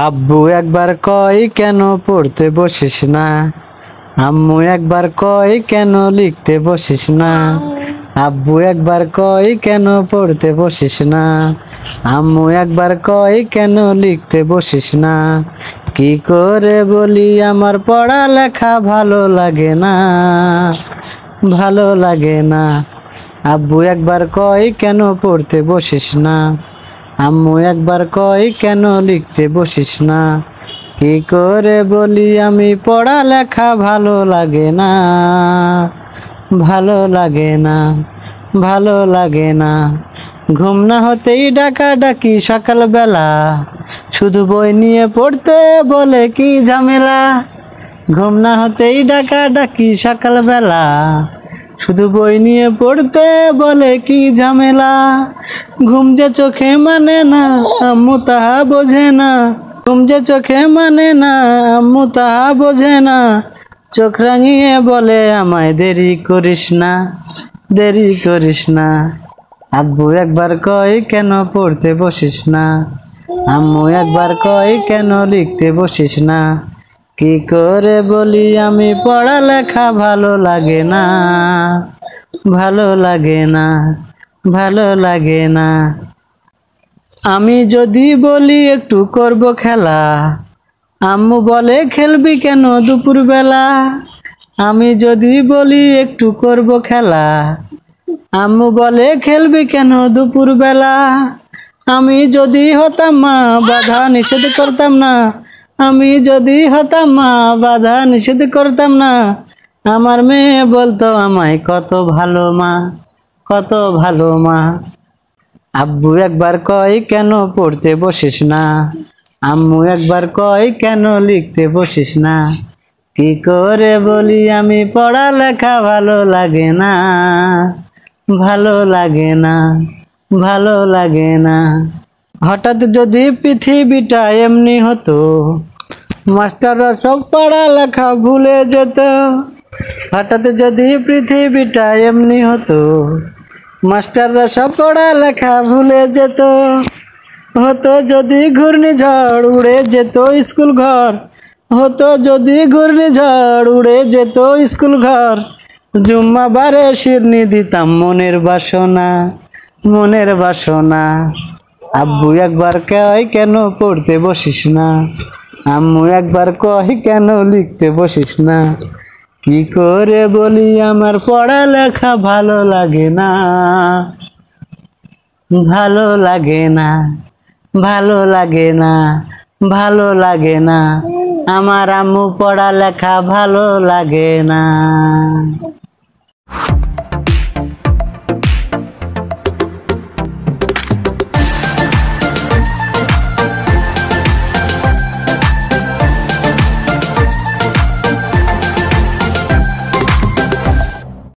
আব্বু একবার কয় কেন পড়তে বসিস না, আম্মু একবার কয় কেন লিখতে বসিস না। আব্বু একবার কয় কেন পড়তে বসিস না, আম্মু একবার কয় কেন লিখতে বসিস না। কি করে বলি আমার পড়ালেখা ভালো লাগে না, ভালো লাগে না। আব্বু একবার কয় কেন পড়তে বসিস না, আম্মু একবার কয় কেন লিখতে বসিস না। কি করে বলি আমি পড়ালেখা ভালো লাগে না, ভালো লাগে না, ভালো লাগে না। ঘুম না হতেই ডাকাডাকি সকালবেলা, শুধু বই নিয়ে পড়তে বলে কি ঝামেলা। ঘুম না হতেই ডাকাডাকি সকালবেলা, শুধু বই নিয়ে পড়তে বলে কি ঝামেলা। ঘুম যে চোখে মানে না আম্মু তাহা বোঝে না, ঘুম যে চোখে মানে না আম্মু তাহা বোঝে না। চোখ রাঙিয়ে বলে আমায় দেরি করিস না, দেরি করিস না। আব্বু একবার কয় কেন পড়তে বসিস না, আম্মু একবার কয় কেন লিখতে বসিস না। কি করে বলি আমি পড়ালেখা ভালো লাগে না, ভালো লাগে না, ভালো লাগে না। আমি যদি বলি একটু করব খেলা, আম্মু বলে খেলবি কেন দুপুরবেলা। আমি যদি বলি একটু করব খেলা, আম্মু বলে খেলবি কেন দুপুরবেলা। আমি যদি হতাম মা বাধা নিষেধ করতাম না, আমি যদি হতাম মা বাধা নিষেধ করতাম না। আমার মেয়ে বলতো আমায় কত ভালো মা, কত ভালো মা। আব্বু একবার কয় কেন পড়তে বসিস না, আম্মু একবার কয় কেন লিখতে বসিস না। কি করে বলি আমি পড়ালেখা ভালো লাগে না, ভালো লাগে না, ভালো লাগে না। হঠাৎ যদি পৃথিবীটা এমনি হতো, মাস্টাররা সব পড়ালেখা ভুলে যেত। হঠাৎ যদি পৃথিবীটা এমনি হতো, মাস্টাররা সব পড়ালেখা ভুলে যেত। হতো যদি ঘূর্ণিঝড় উড়ে যেত স্কুল ঘর, হতো যদি ঘূর্ণিঝড় উড়ে যেত স্কুল ঘর। জুম্মাবারে শিরনি দিতাম মনের বাসনা, মনের বাসনা। আব্বু একবার কয় কেন পড়তে বসিস না, আম্মু একবার কয় কেন লিখতে বসিস না। কি করে বলি আমার পড়ালেখা ভালো লাগে না, ভালো লাগে না, ভালো লাগে না, ভালো লাগে না। আমার আম্মু পড়ালেখা ভালো লাগে না।